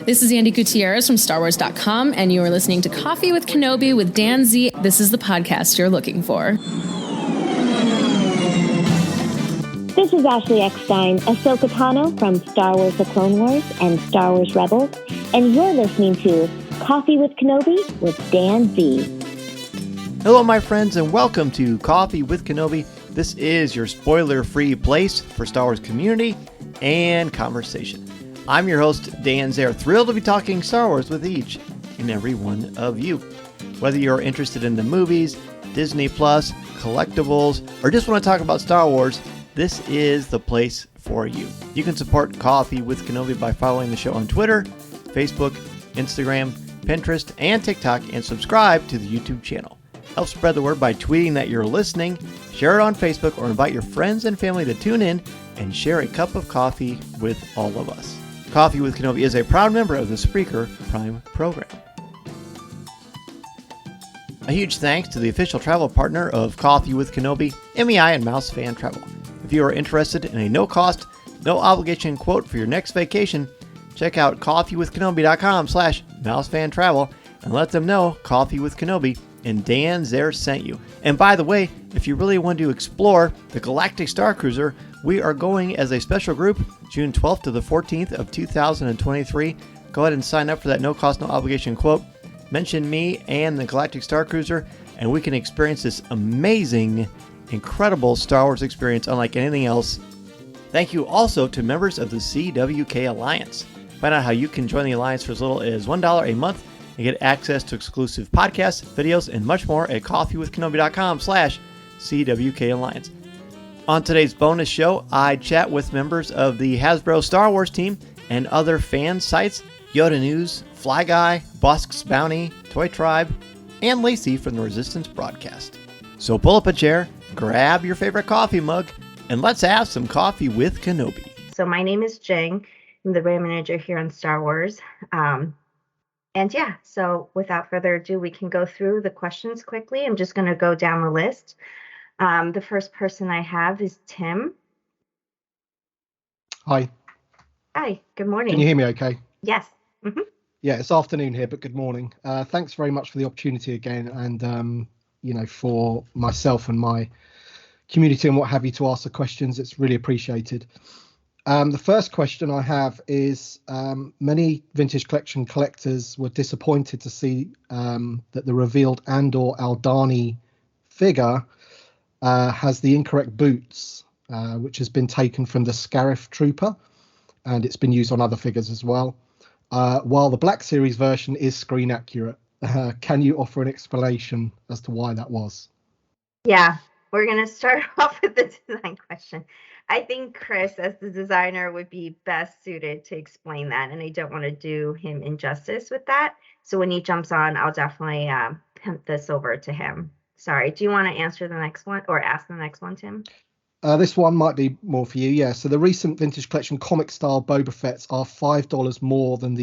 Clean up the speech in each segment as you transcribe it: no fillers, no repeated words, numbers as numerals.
This is Andy Gutierrez from StarWars.com, and you are listening to Coffee with Kenobi with Dan Z. This is the podcast you're looking for. This is Ashley Eckstein, Ahsoka Tano from Star Wars The Clone Wars and Star Wars Rebels, and you're listening to Coffee with Kenobi with Dan Z. Hello, my friends, and welcome to Coffee with Kenobi. This is your spoiler-free place for Star Wars community and conversation. I'm your host, Dan Zare, thrilled to be talking Star Wars with each and every one of you. Whether you're interested in the movies, Disney Plus, collectibles, or just want to talk about Star Wars, this is the place for you. You can support Coffee with Kenobi by following the show on Twitter, Facebook, Instagram, Pinterest, and TikTok, and subscribe to the YouTube channel. Help spread the word by tweeting that you're listening, share it on Facebook, or invite your friends and family to tune in and share a cup of coffee with all of us. Coffee with Kenobi is a proud member of the Spreaker Prime program. A huge thanks to the official travel partner of Coffee with Kenobi, MEI and Mouse Fan Travel. If you are interested in a no-cost, no-obligation quote for your next vacation, check out coffeewithkenobi.com/mousefantravel and let them know Coffee with Kenobi and Dan Zare sent you. And by the way, if you really want to explore the Galactic Star Cruiser, we are going as a special group June 12th to the 14th of 2023. Go ahead and sign up for that no-cost, no-obligation quote. Mention me and the Galactic Star Cruiser, and we can experience this amazing, incredible Star Wars experience unlike anything else. Thank you also to members of the CWK Alliance. Find out how you can join the Alliance for as little as $1 a month and get access to exclusive podcasts, videos, and much more at coffeewithkenobi.com/CWK Alliance. On today's bonus show, I chat with members of the Hasbro Star Wars team and other fan sites, YodaNews, Fly Guy, Bossk's Bounty, Toy Tribe, and Lacy from the Resistance broadcast. So pull up a chair, grab your favorite coffee mug, and let's have some coffee with Kenobi. So my name is Jing. I'm the brand manager here on Star Wars. So without further ado, we can go through the questions quickly. I'm just going to go down the list. The first person I have is Tim. Hi. Hi, good morning. Can you hear me okay? Yes. Mm-hmm. Yeah, it's afternoon here, but good morning. Thanks very much for the opportunity again, and for myself and my community and what have you to ask the questions. It's really appreciated. The first question I have is many vintage collection collectors were disappointed to see that the revealed Andor Aldani figure has the incorrect boots, which has been taken from the Scarif Trooper, and it's been used on other figures as well. While the Black Series version is screen accurate. Can you offer an explanation as to why that was? Yeah, we're going to start off with the design question. I think Chris, as the designer, would be best suited to explain that, and I don't want to do him injustice with that. So when he jumps on, I'll definitely pimp this over to him. Sorry, do you want to answer the next one or ask the next one, Tim? This one might be more for you. Yeah. So the recent vintage collection comic style Boba Fett's are $5 more than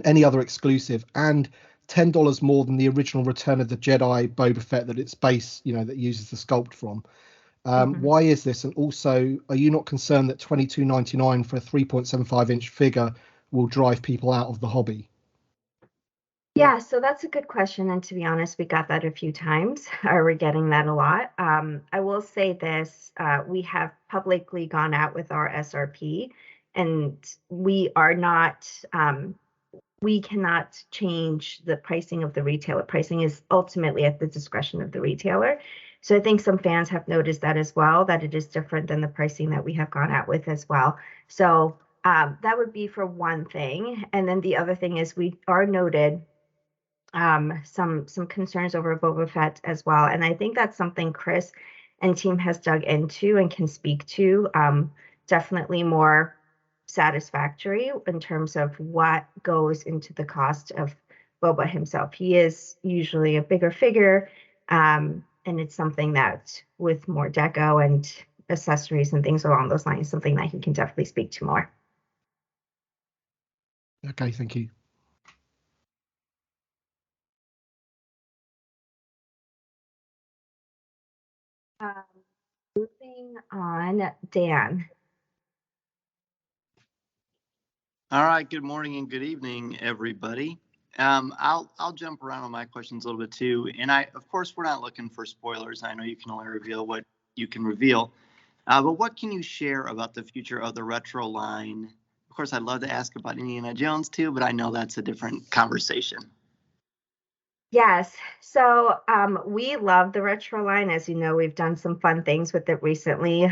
any other exclusive, and $10 more than the original Return of the Jedi Boba Fett that it's based, that uses the sculpt from. Why is this? And also, are you not concerned that $22.99 for a 3.75-inch figure will drive people out of the hobby? Yeah, so that's a good question. And to be honest, we got that a few times, or we're getting that a lot. I will say this, we have publicly gone out with our SRP, and we cannot change the pricing of the retailer. Pricing is ultimately at the discretion of the retailer. So I think some fans have noticed that as well, that it is different than the pricing that we have gone out with as well. So that would be for one thing. And then the other thing is we are noted some concerns over Boba Fett as well. And I think that's something Chris and team has dug into and can speak to. Definitely more satisfactory in terms of what goes into the cost of Boba himself. He is usually a bigger figure, and it's something that with more deco and accessories and things along those lines, something that he can definitely speak to more. Okay, thank you. Moving on, Dan. All right. Good morning and good evening, everybody. I'll jump around on my questions a little bit too. And of course, we're not looking for spoilers. I know you can only reveal what you can reveal. But what can you share about the future of the retro line? Of course, I'd love to ask about Indiana Jones too, but I know that's a different conversation. Yes. So we love the retro line. As you know, we've done some fun things with it recently.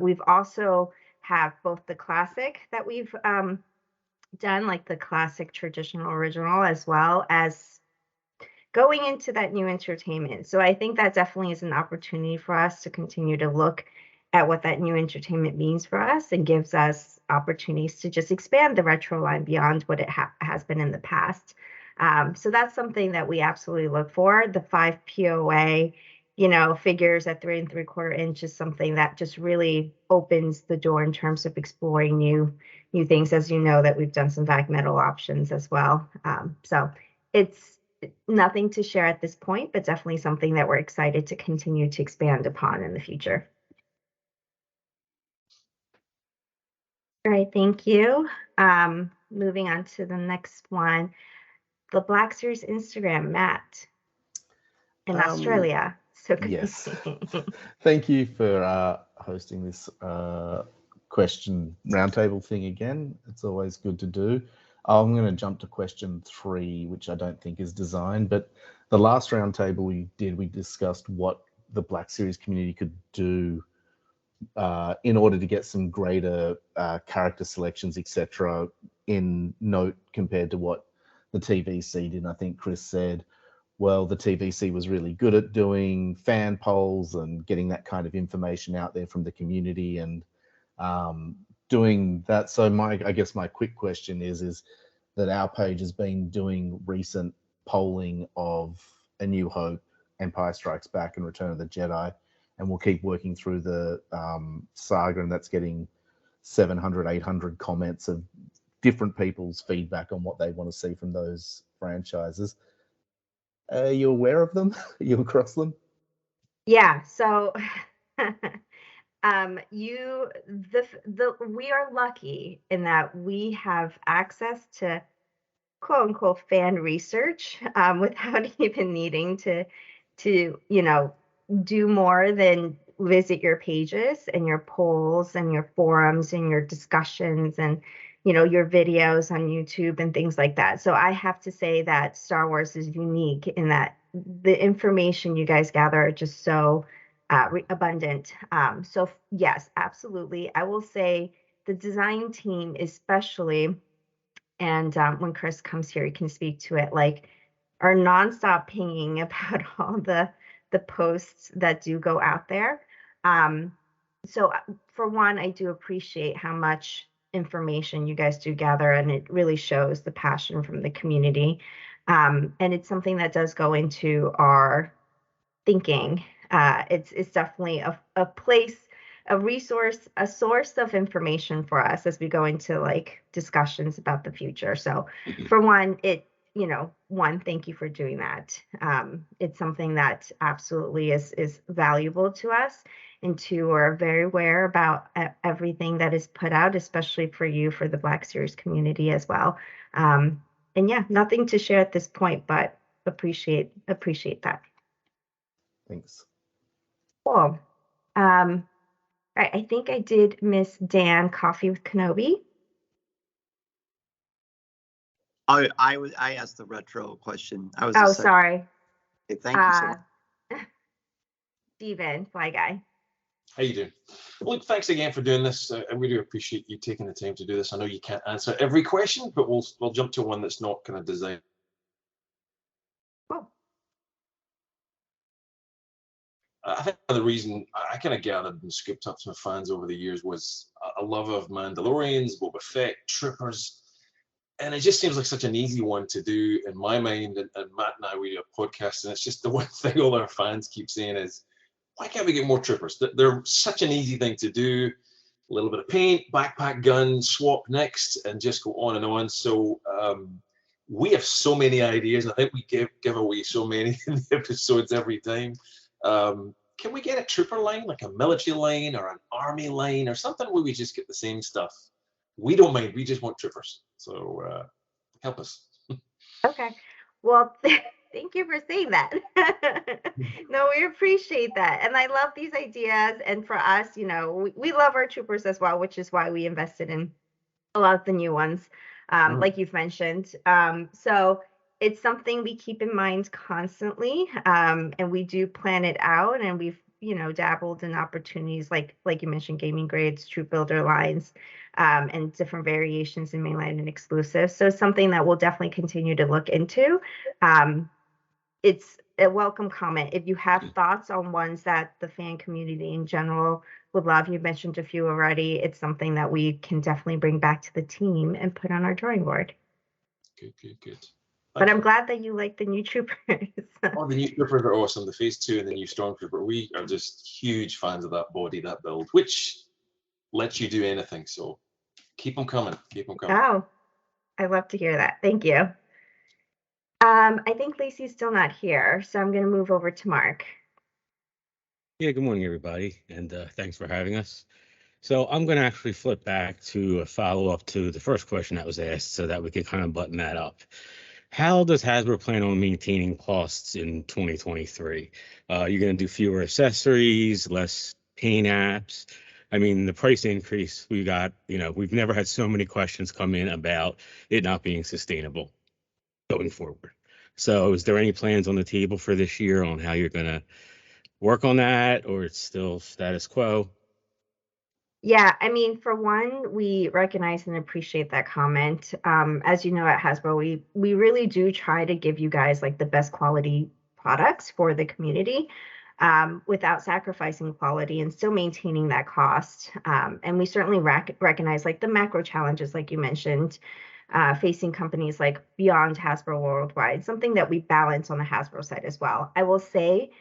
We've also have both the classic that we've done, like the classic traditional original, as well as going into that new entertainment. So I think that definitely is an opportunity for us to continue to look at what that new entertainment means for us and gives us opportunities to just expand the retro line beyond what it has been in the past. So that's something that we absolutely look for. The 5 POA, figures at 3 3/4 inch is something that just really opens the door in terms of exploring new things. As you know, that we've done some vac metal options as well. So it's nothing to share at this point, but definitely something that we're excited to continue to expand upon in the future. All right, thank you. Moving on to the next one, the Black Series Instagram, Matt in Australia. So yes. Thank you for hosting this question roundtable thing again. It's always good to do. I'm going to jump to question 3, which I don't think is designed, but the last roundtable we discussed what the Black Series community could do in order to get some greater character selections, etc., in note compared to what the TVC did. And I think Chris said, well, the TVC was really good at doing fan polls and getting that kind of information out there from the community and doing that. So I guess my quick question is that our page has been doing recent polling of A New Hope, Empire Strikes Back, and Return of the Jedi, and we'll keep working through the saga, and that's getting 700, 800 comments of different people's feedback on what they want to see from those franchises. Are you aware of them? Are you across them? Yeah. So we are lucky in that we have access to quote unquote fan research without even needing to do more than visit your pages and your polls and your forums and your discussions and your videos on YouTube and things like that. So I have to say that Star Wars is unique in that the information you guys gather are just so abundant. So yes, absolutely. I will say the design team especially, and when Chris comes here, he can speak to it, like are nonstop pinging about all the posts that do go out there. So for one, I do appreciate how much information you guys do gather, and it really shows the passion from the community. And it's something that does go into our thinking. It's definitely a place, a resource, a source of information for us as we go into like discussions about the future. So for one, thank you for doing that. It's something that absolutely is valuable to us. And 2, we're very aware about everything that is put out, especially for you, for the Black Series community as well. And yeah, nothing to share at this point, but appreciate that. Thanks. Cool. All right, I think I did miss Dan, Coffee with Kenobi. I asked the retro question. Sorry. Okay, thank you so much. Steven, Fly Guy. How you doing? Look, thanks again for doing this. I really appreciate you taking the time to do this. I know you can't answer every question, but we'll jump to one that's not kind of designed. Cool. I think the reason I kind of gathered and scooped up some fans over the years was a love of Mandalorians, Boba Fett, Troopers, and it just seems like such an easy one to do in my mind. And Matt and I, we do a podcast, and it's just the one thing all our fans keep saying is, why can't we get more Troopers? They're such an easy thing to do. A little bit of paint, backpack gun, swap next, and just go on and on. So we have so many ideas. I think we give away so many in the episodes every time. Can we get a trooper line, like a military line or an army line or something where we just get the same stuff? We don't mind. We just want troopers. So help us. Okay. Well, thank you for saying that. No, we appreciate that. And I love these ideas. And for us, we love our troopers as well, which is why we invested in a lot of the new ones, like you've mentioned. So it's something we keep in mind constantly, and we do plan it out. And we've, dabbled in opportunities like you mentioned, gaming grades, troop builder lines, and different variations in mainline and exclusive. So it's something that we'll definitely continue to look into. It's a welcome comment. If you have thoughts on ones that the fan community in general would love, you mentioned a few already. It's something that we can definitely bring back to the team and put on our drawing board. Good. But I'm glad that you like the new troopers. Oh, the new troopers are awesome. The phase 2 and the new stormtrooper. We are just huge fans of that body, that build, which lets you do anything. So keep them coming. Oh, I love to hear that. Thank you. I think Lacy's still not here, so I'm going to move over to Mark. Yeah, good morning, everybody, and thanks for having us. So I'm going to actually flip back to a follow-up to the first question that was asked so that we can kind of button that up. How does Hasbro plan on maintaining costs in 2023? You're going to do fewer accessories, less paint apps. I mean, the price increase we got, we've never had so many questions come in about it not being sustainable going forward. So is there any plans on the table for this year on how you're going to work on that, or it's still status quo? Yeah, I mean, for one, we recognize and appreciate that comment. As you know, at Hasbro, we really do try to give you guys like the best quality products for the community, without sacrificing quality and still maintaining that cost. And we certainly recognize like the macro challenges, like you mentioned, facing companies like beyond Hasbro worldwide, something that we balance on the Hasbro side as well. I will say,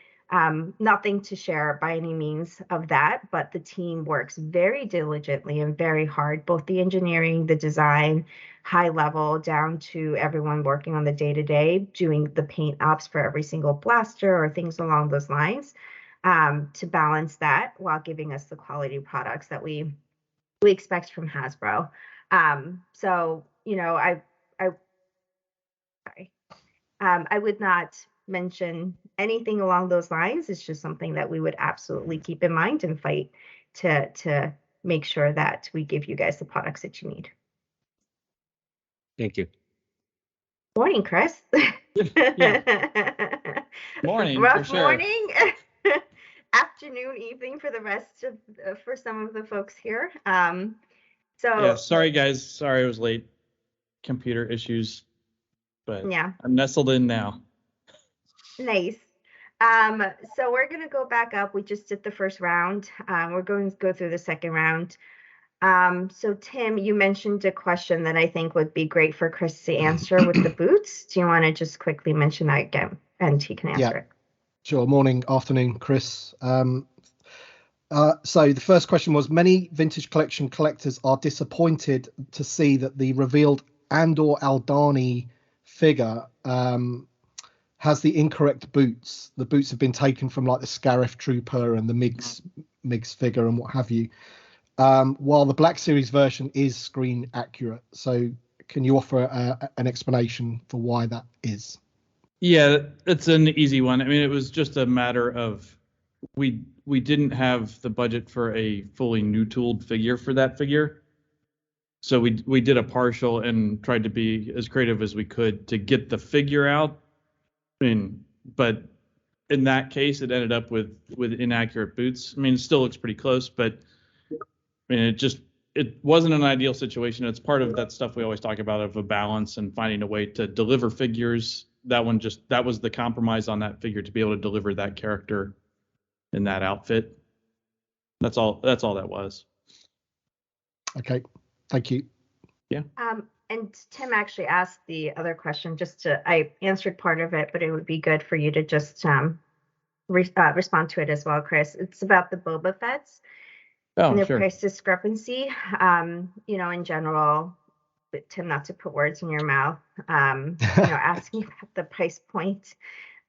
nothing to share by any means of that, but the team works very diligently and very hard, both the engineering, the design, high level, down to everyone working on the day-to-day, doing the paint ops for every single blaster or things along those lines, to balance that while giving us the quality products that we expect from Hasbro. So, I would not mention anything along those lines. It's just something that we would absolutely keep in mind and fight to make sure that we give you guys the products that you need. Thank you. Morning, Chris. Morning. Rough for sure. morning. Afternoon, evening for the rest of for some of the folks here. Yeah, sorry guys. Sorry I was late. Computer issues. But yeah, I'm nestled in now. nice. So we're going to go back up. We just did the first round. We're going to go through the second round. So Tim, you mentioned a question that I think would be great for Chris to answer with the boots. Do you want to just quickly mention that again? And he can answer it. Sure. Morning, afternoon, Chris. So the first question was, many vintage collection collectors are disappointed to see that the revealed Andor Aldani figure has the incorrect boots. The boots have been taken from like the Scarif Trooper and the Migs figure and what have you, while the Black Series version is screen accurate. So can you offer an explanation for why that is? Yeah, it's an easy one. I mean, it was just a matter of we didn't have the budget for a fully new tooled figure for that figure. So we did a partial and tried to be as creative as we could to get the figure out. I mean, but in that case, it ended up with inaccurate boots. I mean, it still looks pretty close, but I mean, it wasn't an ideal situation. It's part of that stuff we always talk about of a balance and finding a way to deliver figures. That was the compromise on that figure, to be able to deliver that character in that outfit. That's all that was. Okay, thank you. Yeah. And Tim actually asked the other question. I answered part of it, but it would be good for you to just respond to it as well, Chris. It's about the Boba Fett's and their price discrepancy. In general, but Tim, not to put words in your mouth, asking about the price point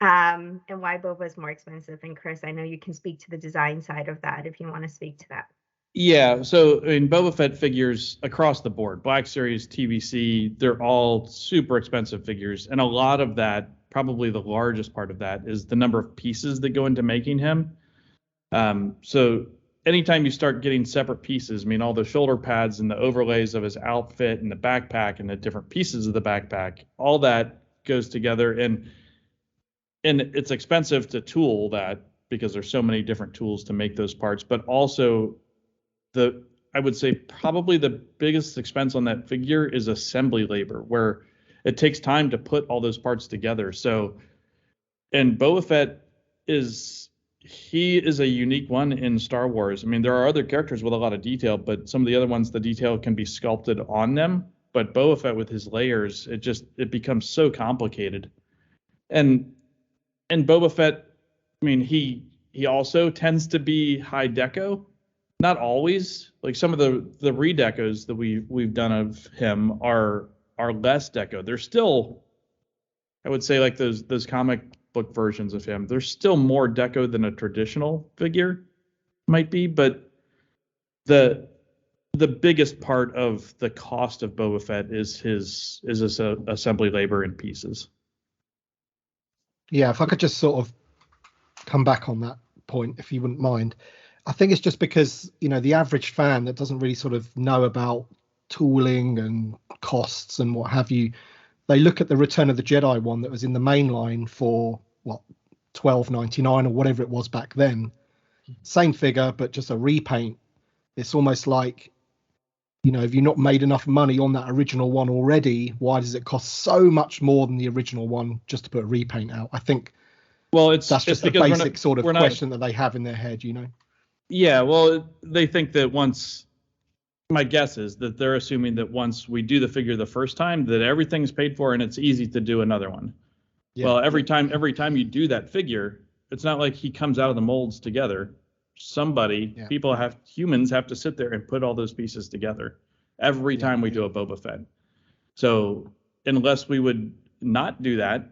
and why Boba is more expensive. And Chris, I know you can speak to the design side of that if you want to speak to that. Yeah, so in Boba Fett figures across the board, Black Series, TVC, they're all super expensive figures, and a lot of that, probably the largest part of that, is the number of pieces that go into making him. So anytime you start getting separate pieces, I mean, all the shoulder pads and the overlays of his outfit and the backpack and the different pieces of the backpack, all that goes together, and it's expensive to tool that because there's so many different tools to make those parts, but also I would say probably the biggest expense on that figure is assembly labor, where it takes time to put all those parts together. So, and Boba Fett is a unique one in Star Wars. I mean, there are other characters with a lot of detail, but some of the other ones, the detail can be sculpted on them. But Boba Fett with his layers, it becomes so complicated. And Boba Fett, I mean, he also tends to be high deco. Not always. Like some of the redecos that we've done of him are less deco. They're still, I would say, like those comic book versions of him, there's still more deco than a traditional figure might be, but the biggest part of the cost of Boba Fett is his assembly labor and pieces. Yeah, if I could just sort of come back on that point, if you wouldn't mind. I think it's just because, the average fan that doesn't really sort of know about tooling and costs and what have you, they look at the Return of the Jedi one that was in the main line for what, $12.99 or whatever it was back then. Same figure, but just a repaint. It's almost like, if you've not made enough money on that original one already, why does it cost so much more than the original one just to put a repaint out? I think that's just the basic sort of question that they have in their head, Yeah, well, they think that my guess is that they're assuming that once we do the figure the first time, that everything's paid for and it's easy to do another one. Yeah. Well, every time you do that figure, it's not like he comes out of the molds together. Humans have to sit there and put all those pieces together every time we do a Boba Fett. So unless we would not do that,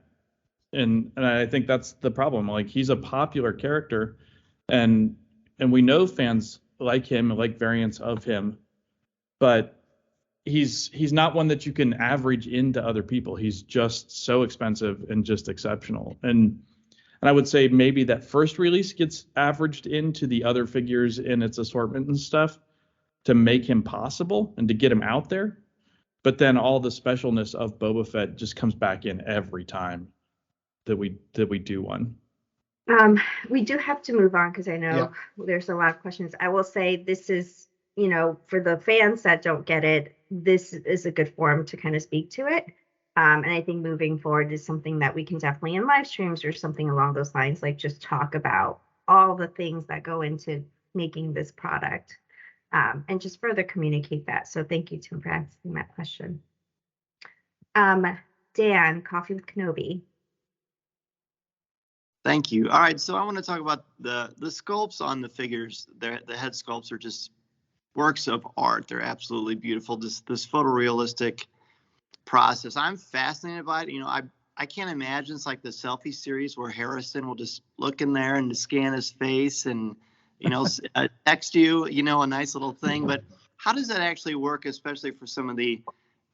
and I think that's the problem. Like, he's a popular character, and we know fans like him, like variants of him, but he's not one that you can average into other people. He's just so expensive and just exceptional. And I would say maybe that first release gets averaged into the other figures in its assortment and stuff to make him possible and to get him out there. But then all the specialness of Boba Fett just comes back in every time that we do one. We do have to move on because I know there's a lot of questions. I will say this is, for the fans that don't get it, this is a good forum to kind of speak to it. And I think moving forward is something that we can definitely in live streams or something along those lines, like just talk about all the things that go into making this product and just further communicate that. So thank you, Tim, for asking that question. Dan, Coffee with Kenobi. Thank you. All right, so I want to talk about the sculpts on the figures. The head sculpts are just works of art. They're absolutely beautiful. This photorealistic process. I'm fascinated by it. I can't imagine it's like the selfie series where Harrison will just look in there and scan his face and text you, a nice little thing. But how does that actually work, especially for some of the,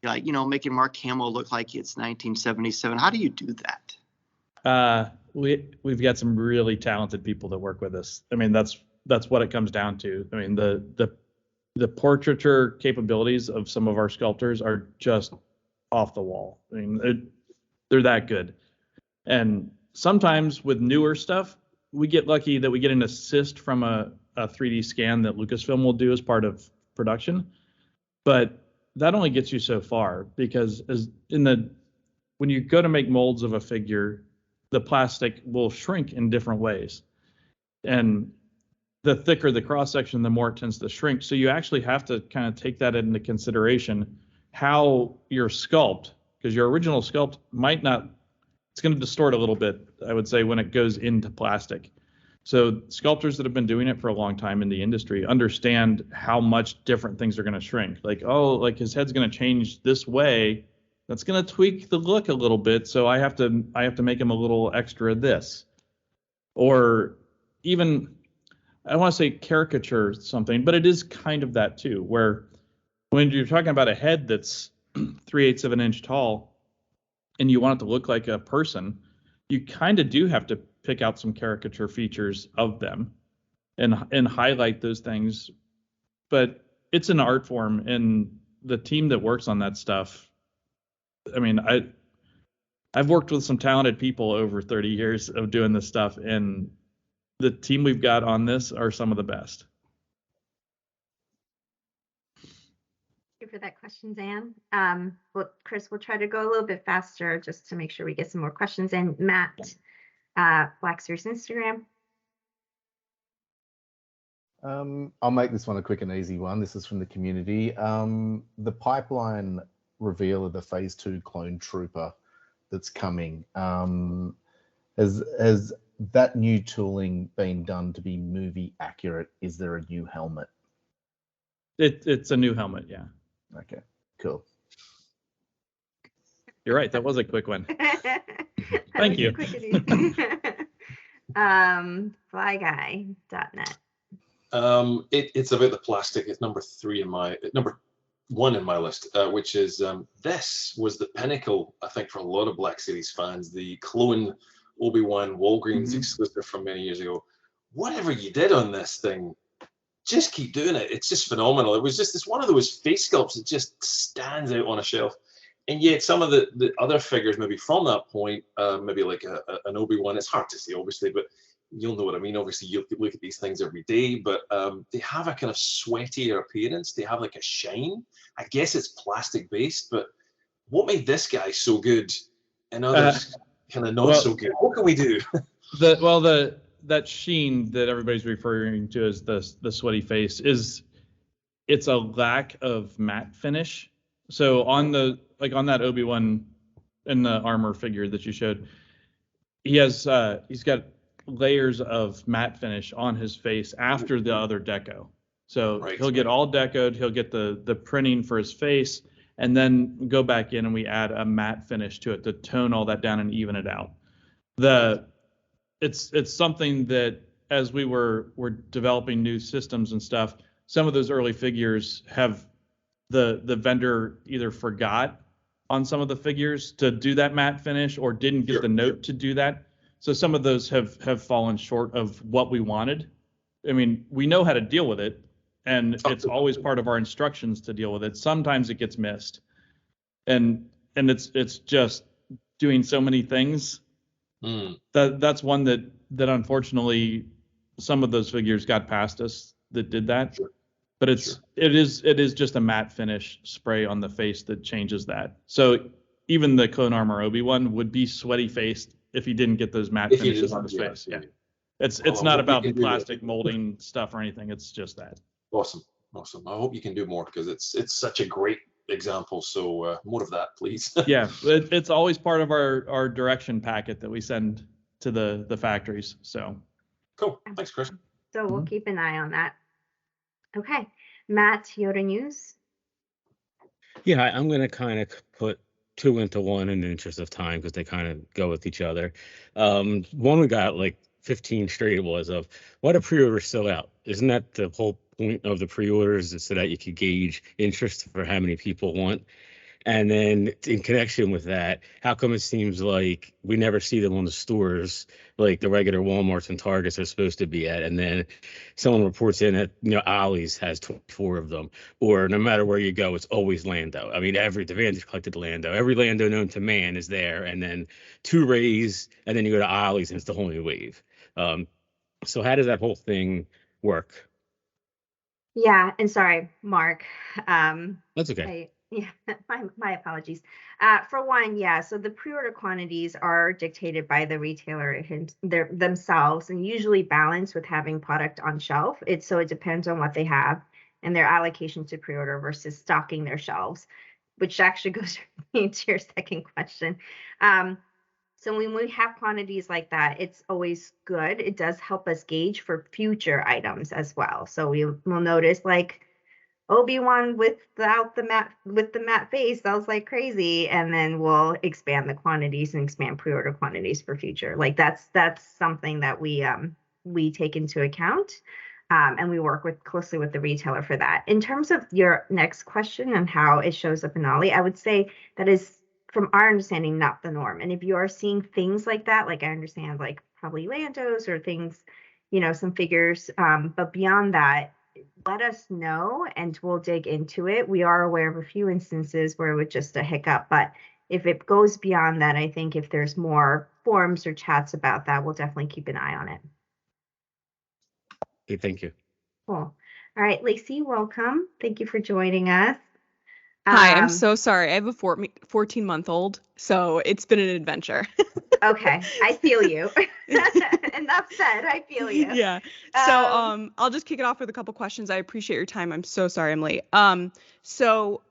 making Mark Hamill look like it's 1977? How do you do that? We've got some really talented people that work with us. I mean, that's what it comes down to. I mean, the portraiture capabilities of some of our sculptors are just off the wall. I mean, they're that good. And sometimes with newer stuff, we get lucky that we get an assist from a 3D scan that Lucasfilm will do as part of production. But that only gets you so far, because when you go to make molds of a figure, the plastic will shrink in different ways. And the thicker the cross section, the more it tends to shrink. So you actually have to kind of take that into consideration, how your sculpt, because your original sculpt it's going to distort a little bit, I would say, when it goes into plastic. So sculptors that have been doing it for a long time in the industry understand how much different things are going to shrink. Like his head's going to change this way. That's going to tweak the look a little bit. So I have to make him a little extra this. Or even, I want to say caricature something, but it is kind of that too, where when you're talking about a head that's 3/8 of an inch tall and you want it to look like a person, you kind of do have to pick out some caricature features of them and highlight those things. But it's an art form, and the team that works on that stuff, I mean, I've worked with some talented people over 30 years of doing this stuff, and the team we've got on this are some of the best. Thank you for that question, Zan. Well, Chris, we'll try to go a little bit faster just to make sure we get some more questions in. Matt, Black Series Instagram. I'll make this one a quick and easy one. This is from the community. The pipeline reveal of the Phase 2 clone trooper that's coming. Has that new tooling been done to be movie accurate? Is there a new helmet? It's a new helmet, yeah. Okay, cool. You're right. That was a quick one. Thank you. Flyguy.net. It's about the plastic. It's number 1 in my list, which is this was the pinnacle, I think, for a lot of Black Series fans. The clone Obi-Wan Walgreens exclusive from many years ago. Whatever you did on this thing, just keep doing it. It's just phenomenal. It was just this one of those face sculpts that just stands out on a shelf. And yet some of the other figures maybe from that point, maybe like an Obi-Wan, it's hard to say obviously, but you'll know what I mean. Obviously you look at these things every day, but they have a kind of sweatier appearance. They have like a shine. I guess it's plastic based, but what made this guy so good and others kind of not so good? What can we do? That sheen that everybody's referring to as the sweaty face it's a lack of matte finish. So on that Obi-Wan in the armor figure that you showed, he's got layers of matte finish on his face after the other deco. So he'll get all decoed, he'll get the printing for his face, and then go back in and we add a matte finish to it to tone all that down and even it out. It's something that as we're developing new systems and stuff, some of those early figures have the vendor either forgot on some of the figures to do that matte finish or didn't get the note to do that. So some of those have fallen short of what we wanted. I mean, we know how to deal with it, and it's always part of our instructions to deal with it. Sometimes it gets missed, and it's just doing so many things. That's one that unfortunately some of those figures got past us that did that. But it is just a matte finish spray on the face that changes that. So even the clone armor Obi-Wan would be sweaty faced if he didn't get those matte finishes on his face. Yeah. It's not about plastic molding stuff or anything. It's just that. Awesome. I hope you can do more because it's such a great example. So more of that, please. Yeah, it's always part of our direction packet that we send to the factories. So cool. Thanks, Chris. So we'll keep an eye on that. Okay, Matt, YodaNews. Yeah, I'm going to kind of put two into one in the interest of time because they kind of go with each other. One we got like 15 straight was of what a pre-order still out. Isn't that the whole point of the pre-orders, is so that you could gauge interest for how many people want? And then in connection with that, how come it seems like we never see them on the stores like the regular Walmarts and Targets are supposed to be at? And then someone reports in that, Ollie's has 24 of them, or no matter where you go, it's always Lando. I mean, the Vantage collected Lando. Every Lando known to man is there, and then 2 Rays, and then you go to Ollie's and it's the whole new wave. So how does that whole thing work? Yeah, and sorry, Mark. That's okay. My apologies. For one, so the pre-order quantities are dictated by the retailer themselves and usually balanced with having product on shelf. It depends on what they have and their allocation to pre-order versus stocking their shelves, which actually goes into your second question. So when we have quantities like that, it's always good. It does help us gauge for future items as well. So we will notice like Obi-Wan with the matte face sells like crazy, and then we'll expand the quantities and expand pre-order quantities for future. Like that's something that we take into account. And we work closely with the retailer for that. In terms of your next question and how it shows up in Ollie, I would say that is, from our understanding, not the norm. And if you are seeing things like that, like I understand, like probably Landos or things, some figures, but beyond that, let us know and we'll dig into it. We are aware of a few instances where it was just a hiccup, but if it goes beyond that, I think if there's more forums or chats about that, we'll definitely keep an eye on it. Okay, thank you. Cool. All right, Lacy, welcome. Thank you for joining us. Hi, I'm so sorry. I have a 14-month-old, so it's been an adventure. Okay, I feel you. Enough said, I feel you. Yeah. So I'll just kick it off with a couple questions. I appreciate your time. I'm so sorry I'm late. So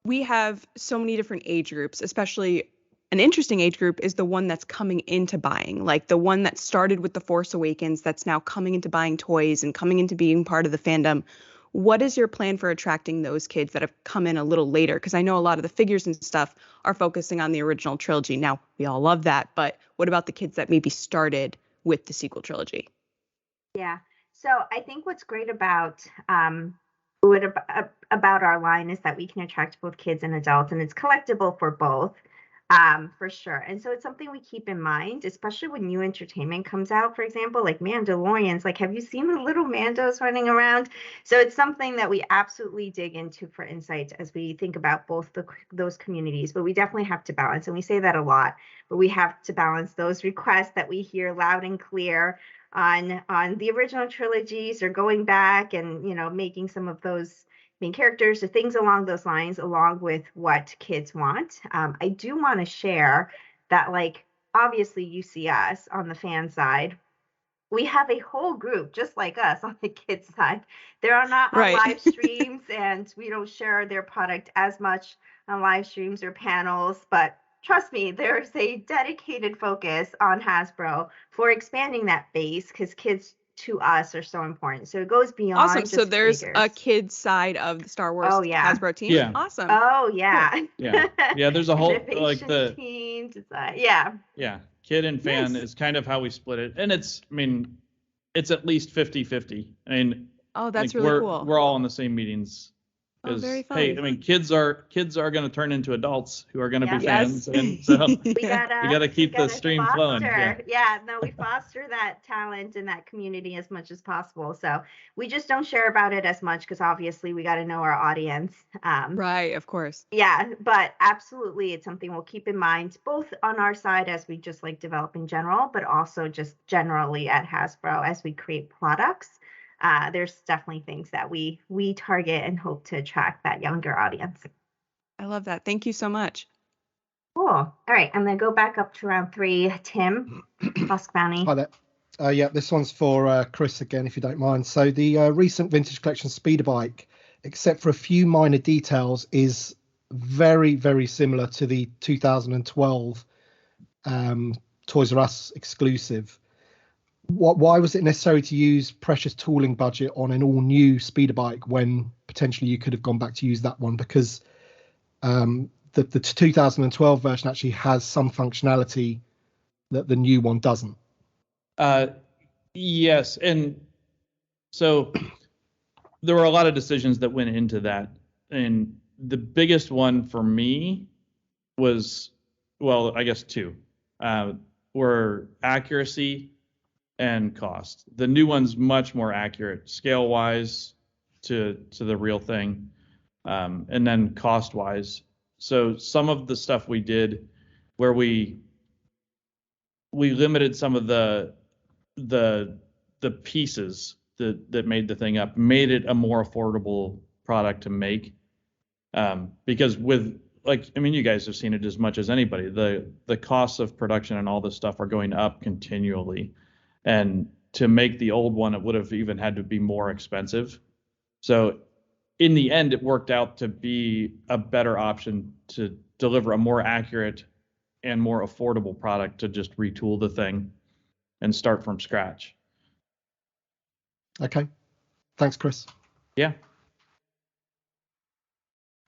we have so many different age groups, especially an interesting age group is the one that's coming into buying, like the one that started with The Force Awakens that's now coming into buying toys and coming into being part of the fandom. What is your plan for attracting those kids that have come in a little later? Because I know a lot of the figures and stuff are focusing on the original trilogy. Now, we all love that, but what about the kids that maybe started with the sequel trilogy? Yeah. So I think what's great about our line is that we can attract both kids and adults, and it's collectible for both. For sure. And so it's something we keep in mind, especially when new entertainment comes out, for example, like Mandalorians. Like, have you seen the little Mandos running around? So it's something that we absolutely dig into for insights as we think about both those communities. But we definitely have to balance, and we say that a lot, but we have to balance those requests that we hear loud and clear on the original trilogies or going back and, making some of those main characters or things along those lines, along with what kids want. I do want to share that, like, obviously you see us on the fan side. We have a whole group just like us on the kids side. There are not on live streams and we don't share their product as much on live streams or panels, but trust me, there's a dedicated focus on Hasbro for expanding that base because kids to us are so important. So it goes beyond. Awesome. Just so there's figures. A kids side of the Star Wars Hasbro team. Yeah. Awesome. Oh yeah. Cool. Yeah. There's a whole like the team design. Yeah. Yeah. Kid and fan is kind of how we split it. And it's at least 50-50. I mean, oh, that's like, really cool. We're all in the same meetings. Oh, very fun. Hey, kids are going to turn into adults who are going to be fans, and so we gotta keep the stream flowing. Yeah, no, we foster that talent in that community as much as possible. So we just don't share about it as much because obviously we got to know our audience. Right, of course. Yeah, but absolutely, it's something we'll keep in mind both on our side as we just like develop in general, but also just generally at Hasbro as we create products. There's definitely things that we target and hope to attract that younger audience. I love that. Thank you so much. Cool. All right, I'm going to go back up to round 3. Tim, Bossk Bounty. Hi there. Yeah, this one's for Chris again, if you don't mind. So the recent vintage collection speeder bike, except for a few minor details, is very, very similar to the 2012 Toys R Us exclusive. Why was it necessary to use precious tooling budget on an all-new speeder bike when potentially you could have gone back to use that one? Because the 2012 version actually has some functionality that the new one doesn't. Yes, and so there were a lot of decisions that went into that, and the biggest one for me was, well, I guess 2 were accuracy and cost. The new one's much more accurate scale wise to the real thing, and then cost wise. So some of the stuff we did where we limited some of the pieces that made the thing up, made it a more affordable product to make, because with, like, I mean, you guys have seen it as much as anybody, the costs of production and all this stuff are going up continually. And to make the old one, it would have even had to be more expensive. So in the end, it worked out to be a better option to deliver a more accurate and more affordable product, to just retool the thing and start from scratch. Okay. Thanks, Chris. Yeah.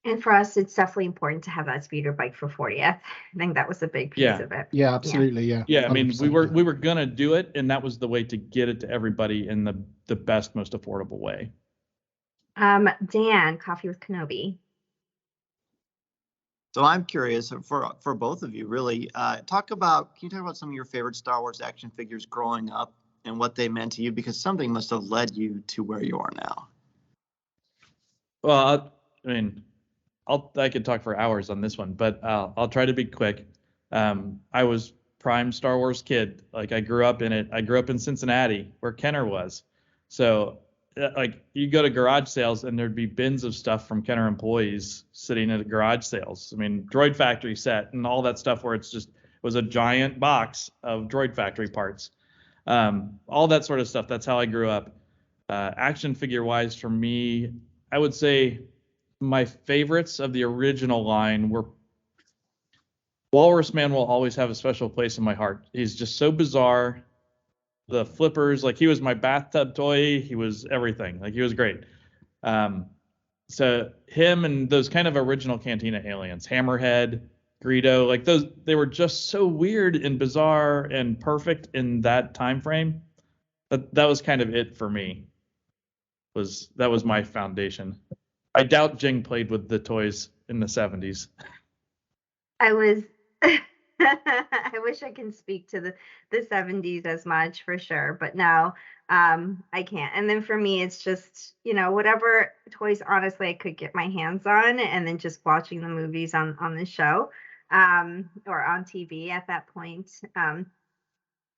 And for us, it's definitely important to have that speeder bike for 40th. I think that was a big piece of it. Yeah, absolutely. Yeah. Yeah, I mean, 100%, we were gonna do it, and that was the way to get it to everybody in the best, most affordable way. Dan, Coffee with Kenobi. So I'm curious for both of you, really. Can you talk about some of your favorite Star Wars action figures growing up and what they meant to you? Because something must have led you to where you are now. Well, I mean, I could talk for hours on this one, but I'll try to be quick. I was prime Star Wars kid. Like, I grew up in it. I grew up in Cincinnati, where Kenner was. So, like, you go to garage sales and there'd be bins of stuff from Kenner employees sitting at garage sales. I mean, Droid Factory set and all that stuff where it was a giant box of Droid Factory parts. All that sort of stuff. That's how I grew up. Action figure wise, for me, I would say my favorites of the original line were Walrus Man will always have a special place in my heart. He's just so bizarre. The flippers, like, he was my bathtub toy. He was everything. Like, he was great. So him and those kind of original Cantina aliens, Hammerhead, Greedo, like those, they were just so weird and bizarre and perfect in that time frame. That was kind of it for me. That was my foundation. I doubt Jing played with the toys in the 70s. I wish I can speak to the 70s as much, for sure, but no, I can't. And then for me, it's just, whatever toys, honestly, I could get my hands on, and then just watching the movies on the show, or on TV at that point.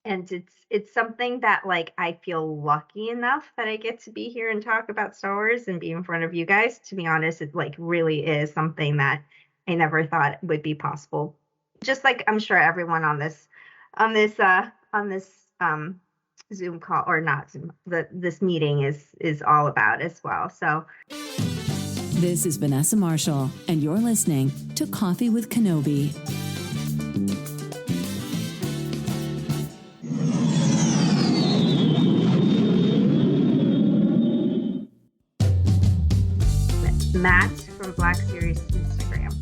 And it's something that, like, I feel lucky enough that I get to be here and talk about Star Wars and be in front of you guys. To be honest, it, like, really is something that I never thought would be possible. Just like I'm sure everyone on this Zoom call, or not Zoom, this meeting is all about as well. So this is Vanessa Marshall, and you're listening to Coffee with Kenobi. Matt from Black Series Instagram.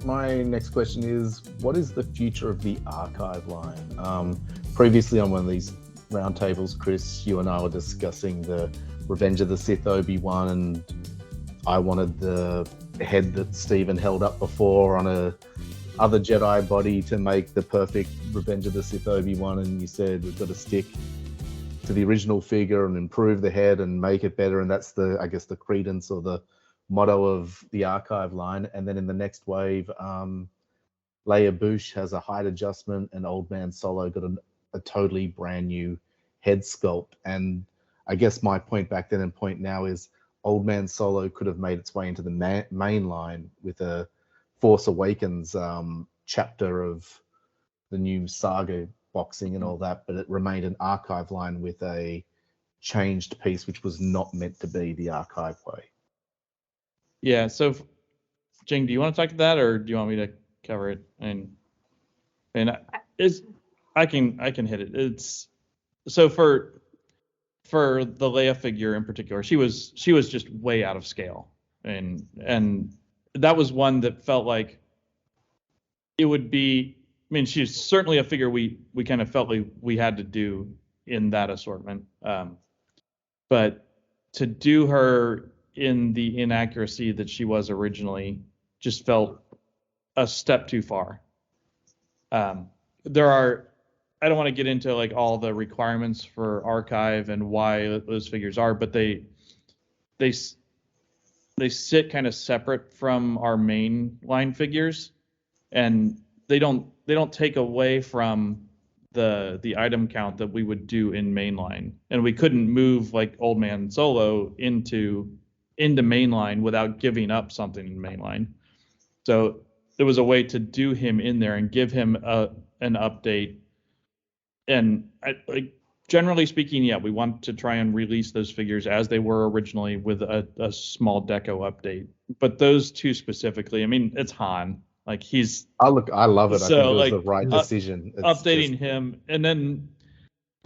My next question is, what is the future of the archive line? Previously on one of these roundtables, Chris, you and I were discussing the Revenge of the Sith Obi-Wan, and I wanted the head that Stephen held up before on a other Jedi body to make the perfect Revenge of the Sith Obi-Wan, and you said we've got to stick to the original figure and improve the head and make it better, and that's the credence or the motto of the archive line. And then in the next wave, Leia Bouche has a height adjustment, and Old Man Solo got a totally brand new head sculpt. And I guess my point back then and point now is Old Man Solo could have made its way into the main line with a Force Awakens chapter of the new saga boxing and all that, but it remained an archive line with a changed piece, which was not meant to be the archive way. Yeah. So, Jing, do you want to talk to that, or do you want me to cover it? And I can hit it. It's so for the Leia figure in particular, she was just way out of scale, and that was one that felt like it would be. I mean, she's certainly a figure we kind of felt like we had to do in that assortment. But to do her in the inaccuracy that she was originally just felt a step too far. I don't want to get into like all the requirements for archive and why those figures are, but they sit kind of separate from our main line figures, and they don't take away from the item count that we would do in mainline. And we couldn't move like Old Man Solo into mainline without giving up something in mainline. So there was a way to do him in there and give him an update. And generally speaking, yeah, we want to try and release those figures as they were originally with a small deco update. But those two specifically, I mean, it's Han. Like, I love it. So, I think it was the right decision. Updating him, and then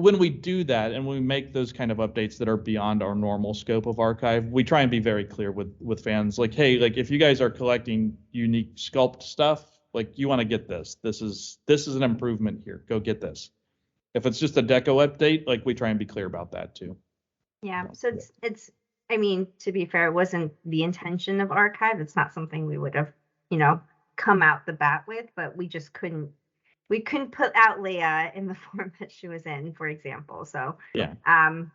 when we do that and we make those kind of updates that are beyond our normal scope of archive, we try and be very clear with fans, like, hey, like if you guys are collecting unique sculpt stuff, like you want to get this. This is an improvement here. Go get this. If it's just a deco update, like we try and be clear about that too. Yeah. So it's I mean, to be fair, it wasn't the intention of archive. It's not something we would have, come out the bat with, but we just couldn't put out Leia in the form that she was in, for example. So yeah,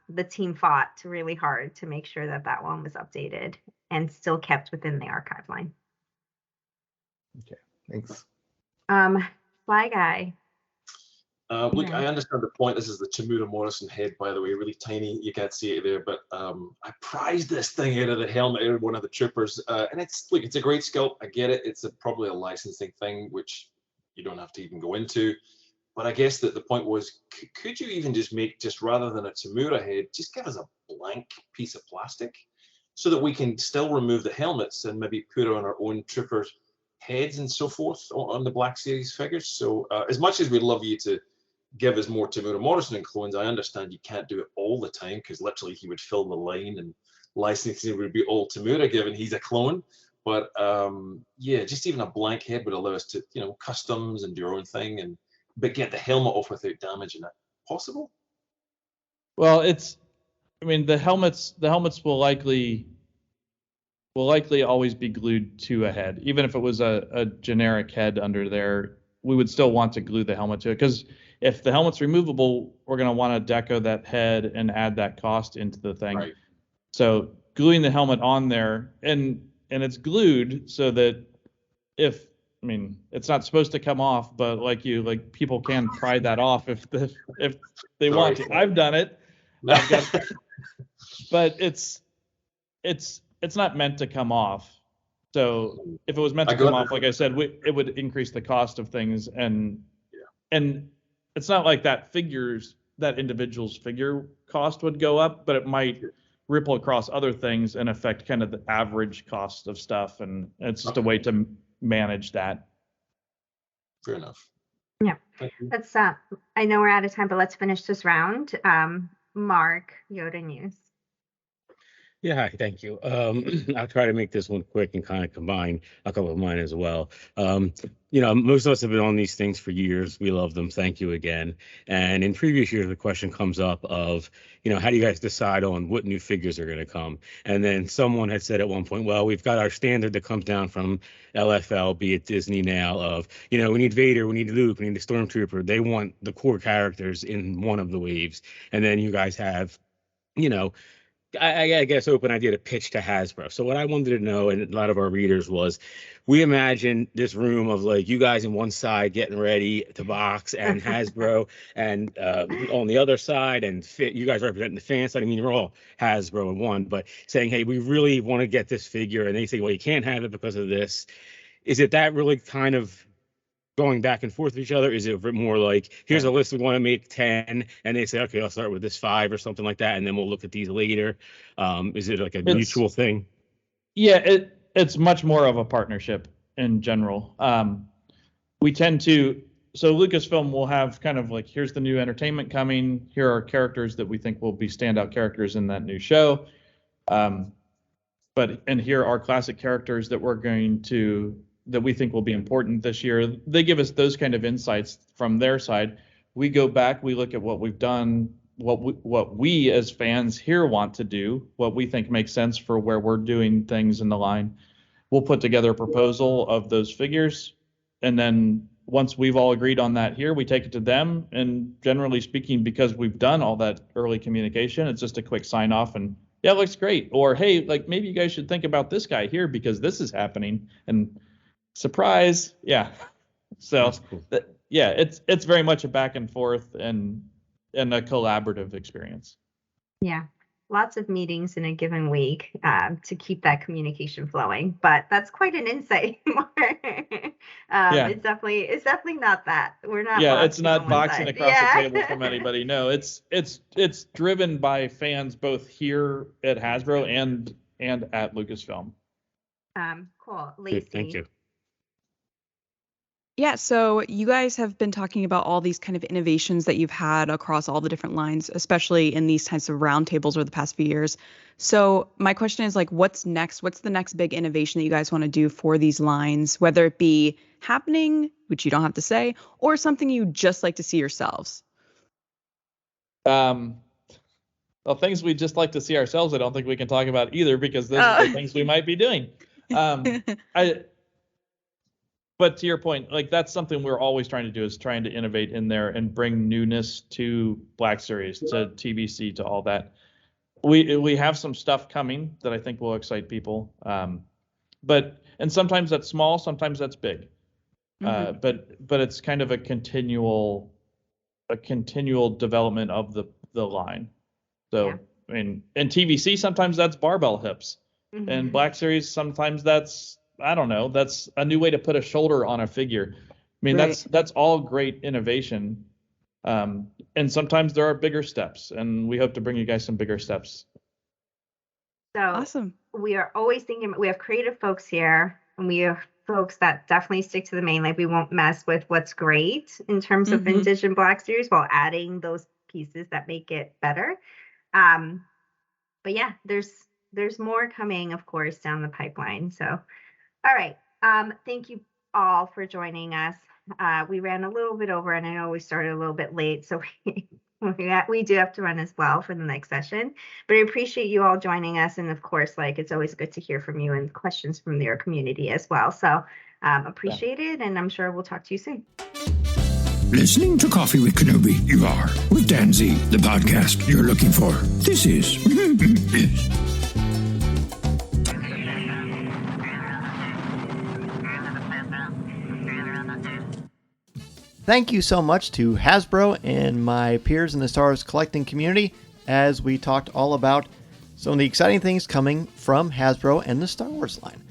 the team fought really hard to make sure that one was updated and still kept within the archive line. Okay, thanks. Fly Guy. Look, I understand the point. This is the Tamura Morrison head, by the way, really tiny. You can't see it there, but I prized this thing out of the helmet, out of one of the troopers, and it's a great sculpt. I get it. It's probably a licensing thing, which you don't have to even go into. But I guess that the point was, could you even just make, just rather than a Tamura head, just give us a blank piece of plastic so that we can still remove the helmets and maybe put on our own troopers' heads and so forth on the Black Series figures. So as much as we'd love you to give us more Tamura Morrison clones, I understand you can't do it all the time because literally he would fill the line and licensing would be all Tamura given he's a clone. But yeah, just even a blank head would allow us to, customs and do your own thing, but get the helmet off without damaging it. Possible? Well, the helmets will likely always be glued to a head. Even if it was a generic head under there, we would still want to glue the helmet to it, because if the helmet's removable, we're going to want to deco that head and add that cost into the thing. Right. So gluing the helmet on there, and it's glued so that it's not supposed to come off, but people can pry that off if they want to. I've done it. But it's not meant to come off. So if it was meant to come off, like I said, it would increase the cost of things, and it's not like that individual's figure cost would go up, but it might ripple across other things and affect kind of the average cost of stuff, and it's just a way to manage that. Fair enough. Yeah. Let's I know we're out of time, but let's finish this round. Mark, YodaNews. Yeah, hi, thank you. I'll try to make this one quick and kind of combine a couple of mine as well. Most of us have been on these things for years. We love them. Thank you again. And in previous years, the question comes up of, how do you guys decide on what new figures are going to come? And then someone had said at one point, well, we've got our standard that comes down from LFL, be it Disney now, of, we need Vader, we need Luke, we need the Stormtrooper. They want the core characters in one of the waves. And then you guys have, I guess open idea to pitch to Hasbro. So what I wanted to know, and a lot of our readers, was we imagine this room of you guys on one side getting ready to box, and Hasbro and on the other side, and you guys representing the fan side. You're all Hasbro in one, but saying, hey, we really want to get this figure, and they say, well, you can't have it because of this. Is it that really kind of going back and forth with each other? Is it more like, here's a list, we want to make 10, and they say, okay, I'll start with this 5 or something like that, and then we'll look at these later? Is it like a mutual thing? Yeah, it's much more of a partnership in general. We tend to, so Lucasfilm will have kind of here's the new entertainment coming, here are characters that we think will be standout characters in that new show. And here are classic characters that that we think will be important this year. They give us those kind of insights from their side. We go back, we look at what we've done, what we as fans here want to do, what we think makes sense for where we're doing things in the line. We'll put together a proposal of those figures, and then once we've all agreed on that here, we take it to them. And generally speaking, because we've done all that early communication, it's just a quick sign off and, yeah, it looks great. Or, hey, maybe you guys should think about this guy here because this is happening. And surprise, yeah. So cool. Yeah, it's very much a back and forth and a collaborative experience. Yeah, lots of meetings in a given week to keep that communication flowing. But that's quite an insight. Yeah. It's definitely not that. We're not. Yeah, it's not boxing side. across the table from anybody. No, it's driven by fans both here at Hasbro and at Lucasfilm. Cool, Lacy. Thank you. Yeah, so you guys have been talking about all these kind of innovations that you've had across all the different lines, especially in these types of roundtables over the past few years. So my question is like, what's next? What's the next big innovation that you guys want to do for these lines, whether it be happening, which you don't have to say, or something you just like to see yourselves? Well, things we just like to see ourselves, I don't think we can talk about either because those are the things we might be doing. But to your point, like that's something we're always trying to do is trying to innovate in there and bring newness to Black Series, to TBC, to all that. We have some stuff coming that I think will excite people. But sometimes that's small, sometimes that's big. But it's kind of a continual development of the line. So yeah. I mean, in TBC sometimes that's barbell hips. And Black Series sometimes that's, I don't know, that's a new way to put a shoulder on a figure. I mean, right. That's all great innovation. And sometimes there are bigger steps, and we hope to bring you guys some bigger steps. So awesome. We are always thinking, we have creative folks here, and we have folks that definitely stick to the main. Like, we won't mess with what's great in terms of vintage and Black Series while adding those pieces that make it better. But yeah, there's more coming, of course, down the pipeline. So all right. Thank you all for joining us. We ran a little bit over, and I know we started a little bit late, so we do have to run as well for the next session. But I appreciate you all joining us, and of course, like, it's always good to hear from you and questions from your community as well. So appreciate it, and I'm sure we'll talk to you soon. Listening to Coffee with Kenobi, you are with Dan Z, the podcast you're looking for. This is Thank you so much to Hasbro and my peers in the Star Wars collecting community as we talked all about some of the exciting things coming from Hasbro and the Star Wars line.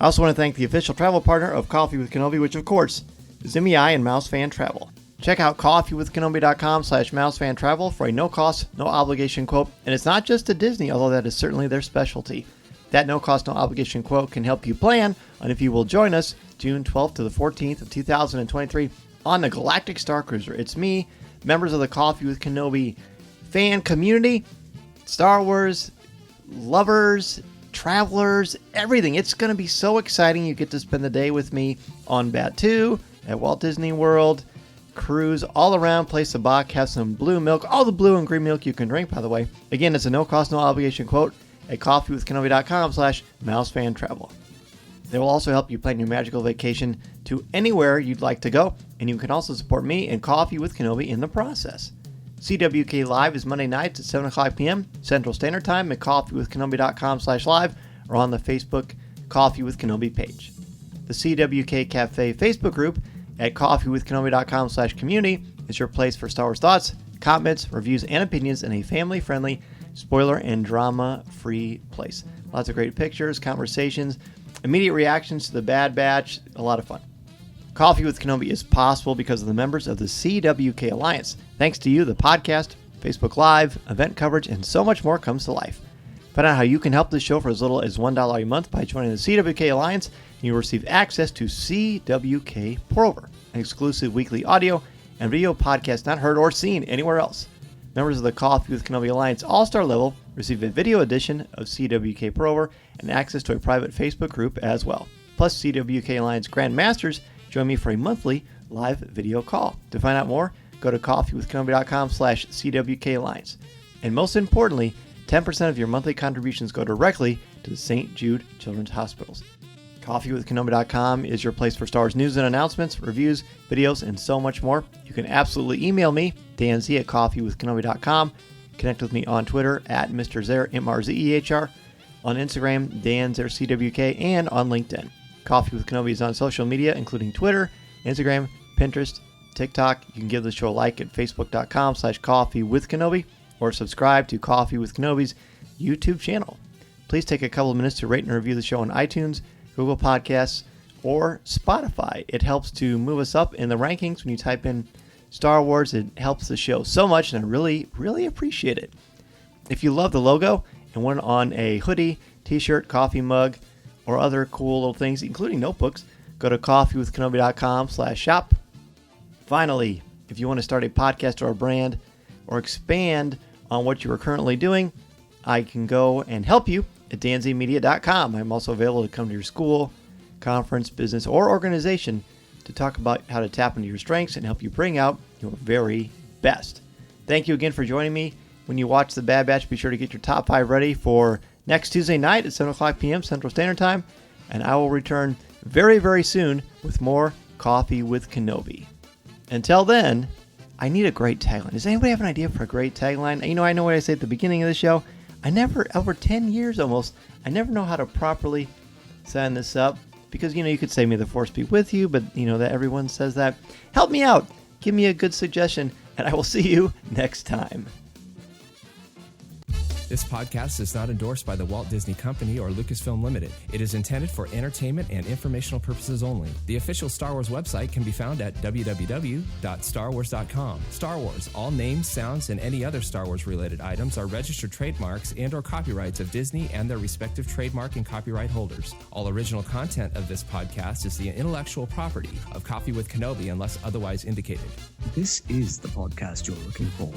I also want to thank the official travel partner of Coffee with Kenobi, which of course is MEI and Mouse Fan Travel. Check out coffeewithkenobi.com/mousefantravel for a no-cost, no-obligation quote. And it's not just to Disney, although that is certainly their specialty. That no-cost, no-obligation quote can help you plan on if you will join us June 12th to the 14th of 2023 on the Galactic Star Cruiser. It's me, members of the Coffee with Kenobi fan community, Star Wars lovers, travelers, everything. It's going to be so exciting. You get to spend the day with me on Batuu at Walt Disney World, cruise all around, play sabacc, have some blue milk, all the blue and green milk you can drink, by the way. Again, it's a no-cost, no-obligation quote at coffeewithkenobi.com/mousefantravel. They will also help you plan your magical vacation to anywhere you'd like to go, and you can also support me and Coffee with Kenobi in the process. CWK Live is Monday nights at 7 o'clock p.m. Central Standard Time at coffeewithkenobi.com/live or on the Facebook Coffee with Kenobi page. The CWK Cafe Facebook group at coffeewithkenobi.com/community is your place for Star Wars thoughts, comments, reviews, and opinions in a family-friendly, spoiler and drama-free place. Lots of great pictures, conversations, immediate reactions to the Bad Batch, a lot of fun. Coffee with Kenobi is possible because of the members of the CWK Alliance. Thanks to you, the podcast, Facebook Live, event coverage, and so much more comes to life. Find out how you can help this show for as little as $1 a month by joining the CWK Alliance, and you'll receive access to CWK Pour-Over, an exclusive weekly audio and video podcast not heard or seen anywhere else. Members of the Coffee with Kenobi Alliance All-Star level receive a video edition of CWK Pour-Over and access to a private Facebook group as well. Plus, CWK Alliance Grand Masters join me for a monthly live video call. To find out more, go to coffeewithkenobi.com/CWK Alliance. And most importantly, 10% of your monthly contributions go directly to the St. Jude Children's Hospitals. CoffeeWithKenobi.com is your place for Star Wars news and announcements, reviews, videos, and so much more. You can absolutely email me, danz at coffeewithkenobi.com. Connect with me on Twitter at Mr. Zer, MRZEHR, on Instagram, DanZerCWK, and on LinkedIn. Coffee with Kenobi is on social media, including Twitter, Instagram, Pinterest, TikTok. You can give the show a like at facebook.com/coffeewithkenobi or subscribe to Coffee with Kenobi's YouTube channel. Please take a couple of minutes to rate and review the show on iTunes, Google Podcasts, or Spotify. It helps to move us up in the rankings when you type in Star Wars. It helps the show so much, and I really, really appreciate it. If you love the logo and want on a hoodie, t-shirt, coffee mug, or other cool little things, including notebooks, go to coffeewithkenobi.com/shop. Finally, if you want to start a podcast or a brand or expand on what you are currently doing, I can go and help you at danzmedia.com. I'm also available to come to your school, conference, business, or organization to talk about how to tap into your strengths and help you bring out your very best. Thank you again for joining me. When you watch The Bad Batch, be sure to get your top 5 ready for next Tuesday night at 7 o'clock p.m. Central Standard Time, and I will return very, very soon with more Coffee with Kenobi. Until then, I need a great tagline. Does anybody have an idea for a great tagline? You know, I know what I say at the beginning of the show. I never, over 10 years almost, I never know how to properly sign this up because, you know, you could say, may the force be with you, but, you know, that everyone says that. Help me out. Give me a good suggestion, and I will see you next time. This podcast is not endorsed by the Walt Disney Company or Lucasfilm Limited. It is intended for entertainment and informational purposes only. The official Star Wars website can be found at www.starwars.com. Star Wars, all names, sounds, and any other Star Wars related items are registered trademarks and or copyrights of Disney and their respective trademark and copyright holders. All original content of this podcast is the intellectual property of Coffee with Kenobi unless otherwise indicated. This is the podcast you're looking for.